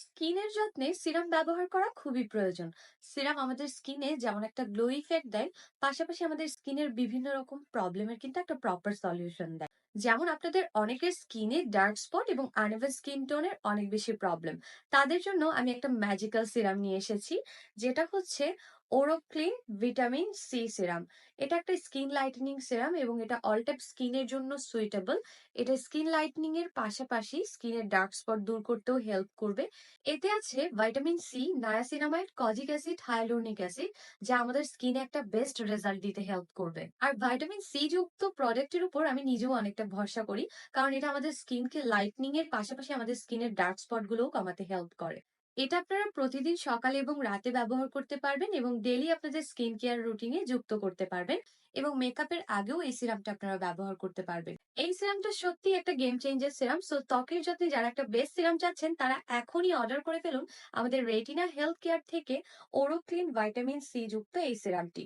স্কিনের যত্নে সিরাম ব্যবহার করা খুবই প্রয়োজন। সিরাম আমাদের স্কিনে যেমন একটা গ্লো ইফেক্ট দেয়, পাশাপাশি আমাদের স্কিনের বিভিন্ন রকম প্রবলেমের কিন্তু একটা প্রপার সলিউশন দেয়। যেমন আপনাদের অনেকের স্কিনে ডার্ক স্পট এবং আনইভেন স্কিন টোনের অনেক বেশি প্রবলেম। তাদের জন্য আমি একটা ম্যাজিক্যাল সিরাম নিয়ে এসেছি, যেটা হচ্ছে ওরোক্লিন ভিটামিন সি সিরাম। এটা একটা স্কিন লাইটেনিং সিরাম এবং এটা অল টাইপ স্কিনের জন্য সুইটেবল। এটা স্কিন লাইটেনিং এর পাশাপাশি স্কিনের ডার্ক স্পট দূর করতেও হেল্প করবে। এতে আছে vitamin C, niacinamide, kojic acid, hyaluronic acid, যা আমাদের স্কিনে একটা বেস্ট রেজাল্ট দিতে হেল্প করবে। আর ভাইটামিন সি যুক্ত প্রোডাক্টের উপর আমি নিজেও অনেকটা ভরসা করি, কারণ এটা আমাদের স্কিনকে লাইটনিং এর পাশাপাশি আমাদের স্কিনের ডার্ক স্পট গুলোও কমাতে হেল্প করে। এটা আপনারা প্রতিদিন সকালে এবং রাতে ব্যবহার করতে পারবেন এবং ডেইলি আপনাদের স্কিন কেয়ার রুটিনে যুক্ত করতে পারবেন, এবং মেকআপের আগেও এই সিরামটা আপনারা ব্যবহার করতে পারবেন। এই সিরামটা সত্যি একটা গেম চেঞ্জার সিরাম। সো ত্বকের যত্নে যারা একটা বেস্ট সিরাম চাচ্ছেন তারা এখনই অর্ডার করে ফেলুন আমাদের রেটিনা হেলথ কেয়ার থেকে ওরোক্লিন ভিটামিন সি যুক্ত এই সিরামটি।